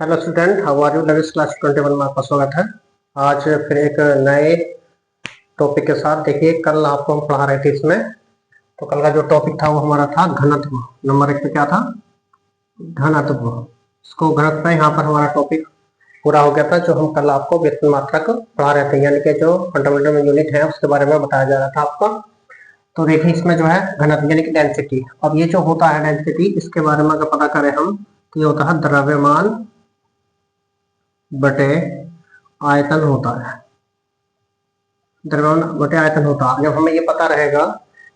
Hello student, how are you? Lewis class 21 में आपका स्वागत है। आज फिर एक नए टॉपिक के साथ। देखिए, कल आपको हम पढ़ा रहे थे इसमें, तो कल का जो टॉपिक था वो हमारा था घनत्व। नंबर 1 पे क्या था? घनत्व। इसको घनत्व यहाँ पर हमारा टॉपिक पूरा हो गया था, जो हम कल आपको व्यक्त मात्रक पढ़ा रहे थे, यानी कि जो फंडामेंटल यूनिट है उसके बारे में बताया जा रहा था आपका। तो देखिए, इसमें जो है घनत्व यानी कि डेंसिटी। अब ये जो होता है डेंसिटी, इसके बारे में अगर पता करें हम, तो ये होता है द्रव्यमान बटे आयतन होता है। द्रव्यमान बटे आयतन होता है। जब हमें ये पता रहेगा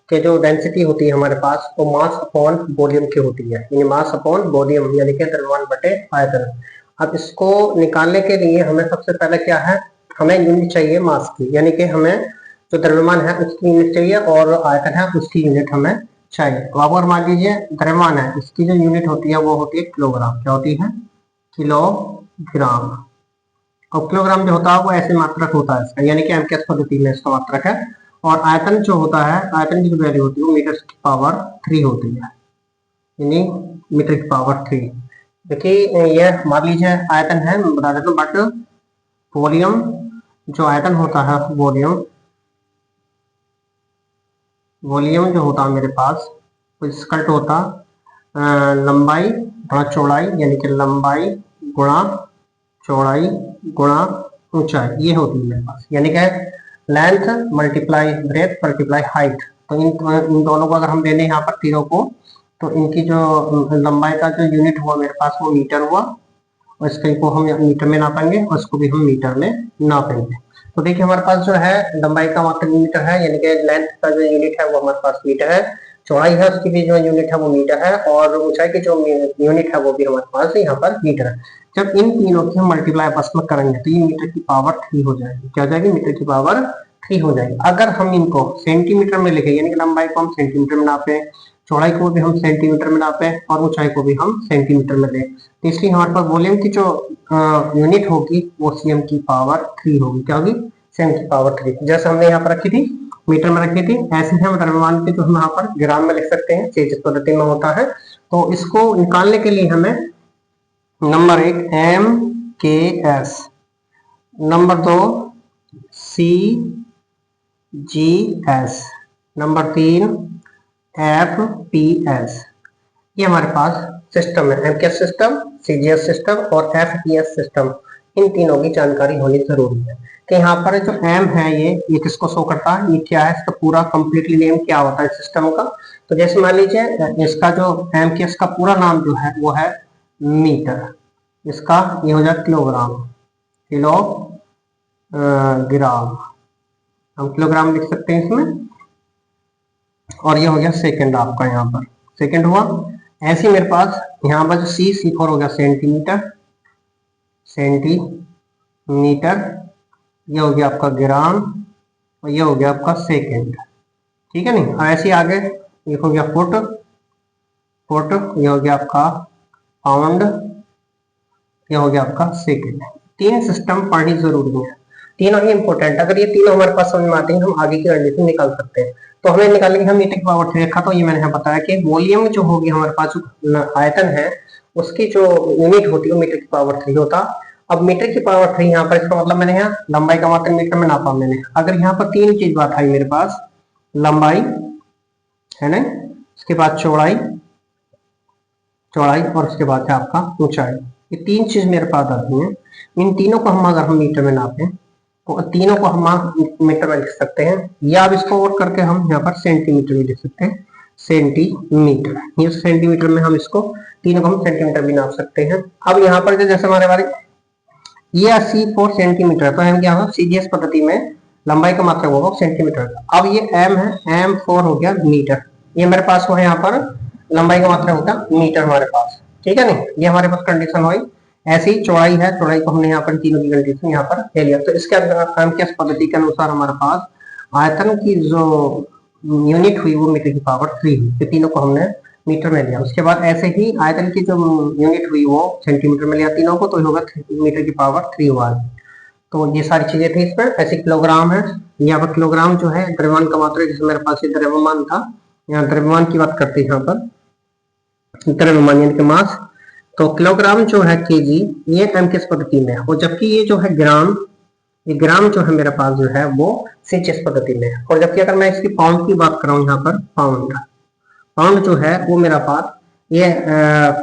कि जो डेंसिटी होती है हमारे पास, वो मास अपॉन वॉल्यूम की होती है, यानी मास अपॉन वॉल्यूम यानी कि द्रव्यमान बटे आयतन। अब इसको निकालने के लिए हमें सबसे पहले क्या है, हमें यूनिट चाहिए मास की, यानी कि हमें जो द्रव्यमान है उसकी यूनिट चाहिए और आयतन है उसकी यूनिट हमें चाहिए। तो अब और मान लीजिए द्रव्यमान है, इसकी जो यूनिट होती है वो होती है किलोग्राम। क्या होती है? किलोग्राम। और किलोग्राम जो होता है वो ऐसे मात्रक होता है इसका, यानी कि एमकेएस पद्धति में इसका मात्रक है। और आयतन जो होता है, आयतन की जो वैल्यू होती है वो मीटर की पावर 3 होती है, यानी मीटर की पावर 3। देखिए, यह मान लीजिए आयतन है, मैं बता देता हूँ, बट वॉल्यूम जो आयतन होता है, वॉल्यूम जो होता है मेरे पास, वो इसका होता लंबाई गुणा चौड़ाई, यानी कि लंबाई गुणा चौड़ाई गुणा ऊंचाई, ये होती है मेरे पास, यानी कि length multiply breath multiply height. तो इन दोनों को अगर हम ले लें यहाँ पर तीनों को, तो इनकी जो लंबाई का जो यूनिट हुआ मेरे पास वो मीटर हुआ, और इसके को हम मीटर में नापेंगे और इसको भी हम मीटर में नापेंगे। तो देखिए, हमारे पास जो है लंबाई का मात्रक मीटर है, यानी कि लेंथ का जो यूनिट है वो हमारे पास मीटर है, चौड़ाई है उसकी भी जो यूनिट है वो मीटर है, और ऊंचाई की जो यूनिट है वो भी हमारे पास यहाँ पर मीटर है। जब इन तीनों की हम मल्टीप्लाई आपस में करेंगे तो ये मीटर की पावर 3 हो जाएगी। क्या हो जाएगी? मीटर की पावर 3 हो जाएगी। अगर हम इनको सेंटीमीटर में लिखे, यानी कि लंबाई को हम सेंटीमीटर में नापे, चौड़ाई को भी हम सेंटीमीटर में नापे और ऊंचाई को भी हम सेंटीमीटर में लें, तो इसलिए हमारे पास वॉल्यूम की जो यूनिट होगी वो सीएम की पावर 3 होगी। क्या होगी? सीएम की पावर 3। जैसे हमने यहाँ पर रखी थी, मीटर में रखी थी, ऐसे ही हम द्रव्यमान के जो हम यहाँ पर ग्राम में लिख सकते हैं, जिस पद्धति में होता है। तो इसको निकालने के लिए हमें number 1 M K S, number 2 C G S, number 3 F P S, ये हमारे पास सिस्टम है। एमकेएस सिस्टम, सीजीएस सिस्टम और एफपीएस सिस्टम, इन तीनों की जानकारी होनी जरूरी है। कि यहाँ पर जो एम है ये किसको शो करता है, ये क्या है, इसका पूरा कंप्लीटली नेम क्या होता है सिस्टम का। तो जैसे मान लीजिए इसका जो एमकेएस का पूरा नाम जो है वो है मीटर, इसका ये हो जाए किलोग्राम, ग्राम, हम किलोग्राम लिख सकते हैं इसमें। और ये हो गया सेकंड, आपका यहाँ पर सेकंड हुआ। ऐसे मेरे पास यहाँ पर जो C4 हो गया सेंटीमीटर, ये हो गया आपका ग्राम, और ये हो गया आपका सेकंड। ठीक है नहीं? ऐसे आगे ये हो गया फुट, ये हो गया आपका पाउंड, ये हो गया आपका सेकंड। 3 सिस्टम पढ़नी जरूरी है, तीनों ही इंपॉर्टेंट। अगर ये तीनों हमारे पास समझ में आते हैं, हम आगे की रणनीति निकाल सकते हैं। तो हमें निकालेंगे हम मीटर की पावर 3 रखा, तो ये मैंने बताया कि वॉल्यूम जो होगी हमारे पास जो आयतन है उसकी जो यूनिट होती है वो मीटर की पावर 3 होता। अब मीटर की पावर 3 यहाँ पर, इसका मतलब मैंने यहाँ लंबाई का मात्रक मीटर में नापा मैंने। अगर यहाँ पर 3 चीज बात आई मेरे पास, लंबाई है ना, उसके बाद चौड़ाई और उसके बाद है आपका ऊंचाई, ये 3 चीज मेरे पास आती हैं। इन तीनों को हम अगर हम मीटर में नापें तो तीनों को हम मीटर में लिख सकते हैं, या अब इसको और करके हम यहाँ पर सेंटीमीटर में लिख सकते हैं, सेंटीमीटर। ये सेंटीमीटर में हम इसको तीनों को हम सेंटीमीटर भी नाप सकते हैं। अब यहाँ पर जैसे हमारे ये 84 सेंटीमीटर, तो हम क्या होगा, सीजीएस पद्धति में लंबाई का मात्रक होगा सेंटीमीटर। अब ये एम है, M4 हो गया मीटर, ये मेरे पास वो है यहाँ पर लंबाई का मात्रक होगा मीटर हमारे पास। ठीक है नहीं? ये हमारे पास कंडीशन हुई। ऐसी चौड़ाई है, चौड़ाई को हमने यहाँ पर तीनों की कंडीशन यहाँ पर ले लिया। तो इसके एमकेएस पद्धति के अनुसार हमारे पास आयतन की जो यूनिट हुई वो मीटर की पावर 3 हुई, ये तीनों को हमने मीटर में लिया। उसके बाद ऐसे ही आयतन की जो यूनिट हुई वो सेंटीमीटर में लिया तीनों को, तो होगा मीटर की पावर 3 हुआ। तो ये सारी चीजें थी इसमें। ऐसे किलोग्राम है, यहाँ पर किलोग्राम जो है द्रव्यमान का मात्रा, जैसे मेरे पास ये द्रव्यमान था, यहाँ द्रव्यमान की बात करते हैं यहाँ पर, द्रव्यमान यानी कि मास। तो किलोग्राम जो है केजी ये एमकेएस पद्धति में है, और जबकि ये जो है ग्राम, ये ग्राम जो है मेरे पास जो है वो सीजीएस पद्धति में है। और जबकि अगर मैं इसकी पाउंड की बात करूं, यहाँ पर पाउंड जो है वो मेरा पास ये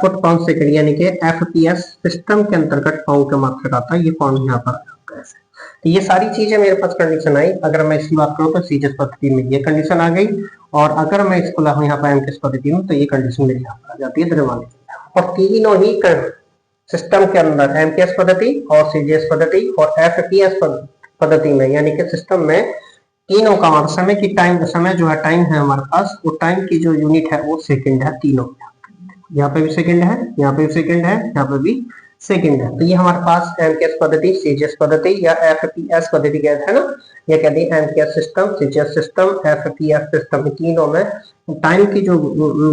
फुट पाउंड सेकंड यानी कि एफपीएस सिस्टम के अंतर्गत पाउंड का मात्रक आता है, ये पाउंड यहाँ पर ऐसे। तो ये सारी चीजें मेरे पास कंडीशन आई। अगर मैं इसकी बात करूं तो सीजीएस पद्धति में ये कंडीशन आ गई, और अगर मैं इसको लाऊं यहाँ पर एमकेएस पद्धति में तो ये कंडीशन मेरे यहाँ पर आ जाती है द्रव्यमान। और तीनों ही सिस्टम के अंदर एमकेएस पद्धति और सीजीएस पद्धति और एफपीएस पद्धति में यानी कि सिस्टम में तीनों का मतलब समय की टाइम, समय जो है टाइम है हमारे पास, वो टाइम की जो यूनिट है वो सेकंड है तीनों। यहाँ पे भी सेकंड है, यहाँ पे भी सेकंड है, यहाँ पे भी सेकंड है। तो ये हमारे पास एमकेएस पद्धति, सीजीएस पद्धति या एफपीएस पद्धति कहते हैं ना, ये कहते हैं MKS system, CGS system, FPS system. तीनों में टाइम की जो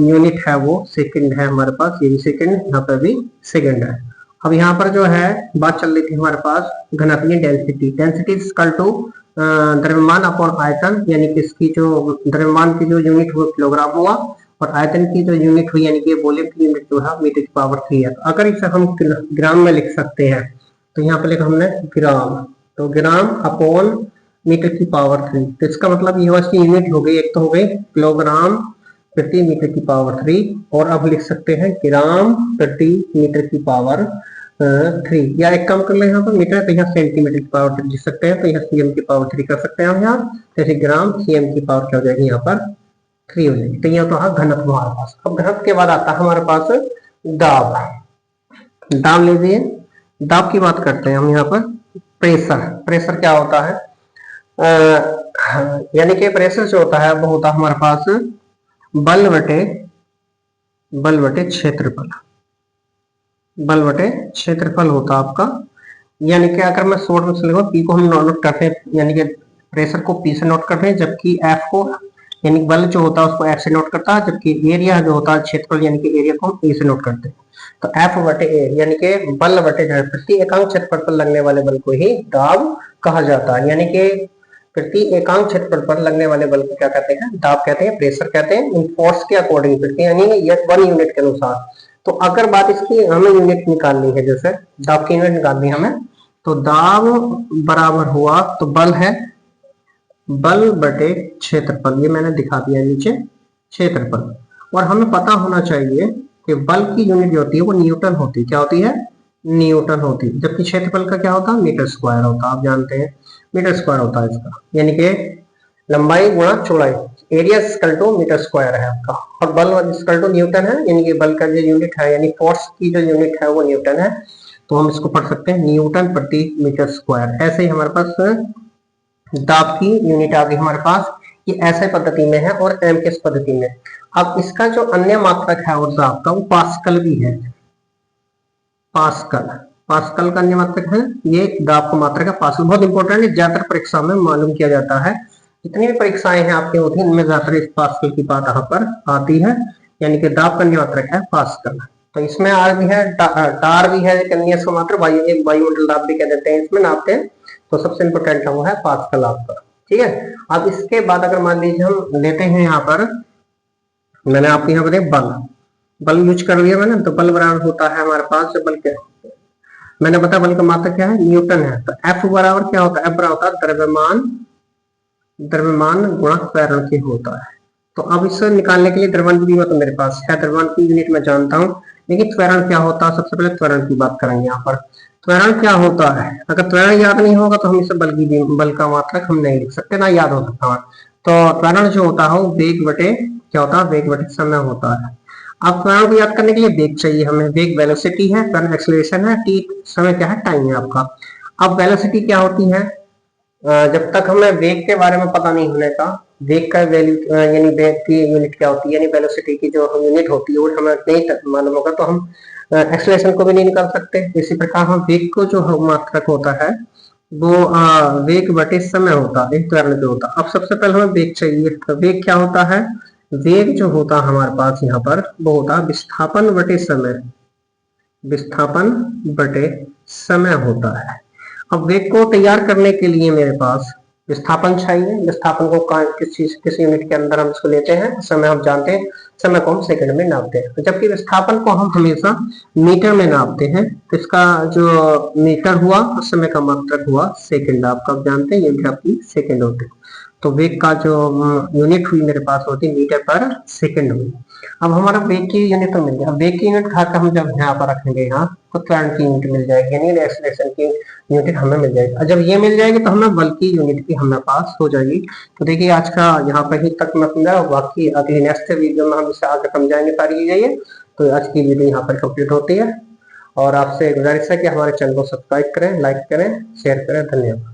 यूनिट है वो सेकंड है हमारे पास, ये भी सेकंड, यहाँ पे भी सेकंड है। अब यहाँ पर जो है बात चल रही थी हमारे पास घनत्वीय डेंसिटी, डेंसिटी इक्वल टू द्रव्यमान अपॉन आयतन, यानी कि इसकी जो द्रव्यमान की जो यूनिट हुआ किलोग्राम हुआ, और आयतन की जो यूनिट हुई यानी कि वॉल्यूम की यूनिट जो है मीटर की पावर 3 है। तो अगर इसे हम ग्राम में लिख सकते हैं तो यहाँ पे लिखा हमने ग्राम, तो ग्राम अपॉन मीटर की पावर 3। तो इसका मतलब ये इसकी यूनिट हो गई, एक तो हो गई किलोग्राम प्रति मीटर की पावर 3, और अब लिख सकते हैं ग्राम प्रति मीटर की पावर 3, या एक काम कर ले यहाँ पर मीटर, तो यहाँ सेंटीमीटर की पावर 3 लिख सकते हैं, तो यहाँ सीएम की पावर 3 कर सकते हैं हम यहाँ, जैसे ग्राम सीएम की पावर क्या हो जाएगी यहाँ पर 3 हो जाएगी। तो यह तो घनत्व हमारे पास। अब घनत्व के बाद आता है हमारे पास दाब। दाब लीजिए, दाब की बात करते हैं हम यहाँ पर। प्रेशर, प्रेशर क्या होता है, यानी कि प्रेशर जो होता है वो होता है हमारे पास बल बटे क्षेत्रफल, बल बटे क्षेत्रफल होता है आपका। यानी कि अगर मैं शॉर्ट में लिखूं, पी को हम नोट करते हैं, यानी कि प्रेशर को पी से नोट करते हैं, जबकि एफ को यानी बल जो होता है उसको एफ से नोट करता है, जबकि एरिया जो होता है क्षेत्रफल यानी कि एरिया को हम ए से नोट करते हैं। तो एफ बटे ए यानी कि बल बटे प्रति एकांक क्षेत्रफल पर लगने वाले बल को ही दाब कहा जाता है। यानी कि प्रति एकांक क्षेत्रफल पर लगने वाले बल को क्या कहते हैं, दाब कहते हैं, प्रेशर कहते हैं, इन फोर्स के अकॉर्डिंग प्रति यानी वन यूनिट के अनुसार। तो अगर बात इसकी हमें यूनिट निकालनी है, जैसे दाब की यूनिट निकालनी है हमें, तो दाब बराबर हुआ, तो बल है बल बटे क्षेत्रफल, ये मैंने दिखा दिया नीचे क्षेत्रफल। और हमें पता होना चाहिए कि बल की यूनिट जो होती है वो न्यूटन होती है, क्या होती है, न्यूटन होती है, जबकि क्षेत्रफल का क्या होता है, मीटर स्क्वायर होता है, आप जानते हैं मीटर स्क्वायर होता है इसका, यानी कि लंबाई गुणा चौड़ाई, area equal to metre square है आपका, और बल इक्वल टू न्यूटन है, यानी कि बल का जो यूनिट है यानी फोर्स की जो यूनिट है वो न्यूटन है। तो हम इसको पढ़ सकते हैं न्यूटन प्रति मीटर स्क्वायर। ऐसे ही हमारे पास दाब की यूनिट आ गई हमारे पास, ये ऐसे पद्धति में है और एमकेएस पद्धति में। अब इसका जो अन्य मात्रक है और दाब का वो पास्कल भी है, पास्कल, पास्कल का अन्य मात्रक है, ये दाब का मात्रक है पास्कल। बहुत इंपॉर्टेंट है, ज्यादातर परीक्षा में मालूम किया जाता है, जितनी भी परीक्षाएं हैं आपकी होती है इनमें ज्यादातर इस पास्कल की बात यहाँ पर आती है, यानी कि दाब का अन्य मात्रक है पास्कल। तो इसमें आर भी है, टार भी है, अन्य मात्र वायुमंडल दाब भी कह देते हैं, इसमें नापते हैं। तो सबसे इंपोर्टेंट है वो है पास्कल आपका, ठीक है। अब इसके बाद अगर मान लीजिए हम लेते हैं यहाँ पर, मैंने आपको यहाँ पर बल यूज कर लिया मैंने, तो बल बराबर होता है हमारे पास बल क्या, मैंने बताया बल का मात्रक क्या है, न्यूटन है। तो एफ बराबर क्या होता है, एफ बराबर होता है द्रव्यमान गुणा त्वरण के होता है। तो अब इसे निकालने के लिए द्रव्यमान की तो मेरे पास है, द्रव्यमान की यूनिट मैं जानता हूँ, लेकिन त्वरण क्या होता है, सबसे पहले त्वरण की बात करेंगे यहाँ पर। त्वरण क्या होता है, अगर त्वरण याद नहीं होगा तो हम इसे बल का मात्रक हम नहीं लिख सकते, ना याद हो सकता है। तो त्वरण जो होता है वेग बटे क्या होता है, वेग बटे समय होता है। अब त्वरण को याद करने के लिए वेग चाहिए हमें, वेग वेलोसिटी है, त्वरण एक्सेलरेशन है, टी समय क्या है, टाइम है आपका। अब वेलोसिटी क्या होती है, जब तक हमें वेग के बारे में पता नहीं होने का, वेग का वैल्यू यानी वेग की यूनिट क्या होती है, यानी वेलोसिटी की जो यूनिट होती है वो हमें नहीं मालूम होगा, तो हम एक्सेलरेशन को भी नहीं निकाल सकते। इसी प्रकार हम वेग को जो मात्रक होता है वो वेग बटे समय होता है, त्वरण जो होता है। अब सबसे पहले हमें वेग चाहिए, तो वेग क्या होता है, वेग जो होता है हमारे पास यहाँ पर वो होता है विस्थापन बटे समय, विस्थापन बटे समय होता है। अब वेग को तैयार करने के लिए मेरे पास विस्थापन चाहिए, विस्थापन को किस यूनिट के अंदर हम इसको लेते हैं, समय हम जानते हैं, समय को हम सेकंड में नापते हैं। तो जबकि विस्थापन को हम हमेशा मीटर में नापते हैं। तो इसका जो मीटर हुआ और समय का मात्रक हुआ सेकंड। आपका आप जानते हैं ये भी आपकी सेकंड होती है। तो वेग का जो यूनिट हुई मेरे पास होती मीटर पर सेकंड हुई। अब हमारा वेग की यूनिट तो मिल गया। वेग की यूनिट खाकर हम जब यहाँ पर रखेंगे, यहाँ तो त्वरण की यूनिट मिल जाएगी, यानी एक्सेलरेशन की यूनिट हमें मिल जाएगी। और जब ये मिल जाएगी तो हमें बल की यूनिट भी हमें पास हो जाएगी। तो देखिए आज का यहाँ पर ही तक मतलब, बाकी अगली नेक्स्ट वीडियो में हम इससे आगे समझाएंगे सारी चीजें। तो आज की वीडियो यहाँ पर कंप्लीट होती है और आपसे गुजारिश है कि हमारे चैनल को सब्सक्राइब करें, लाइक करें, शेयर करें। धन्यवाद।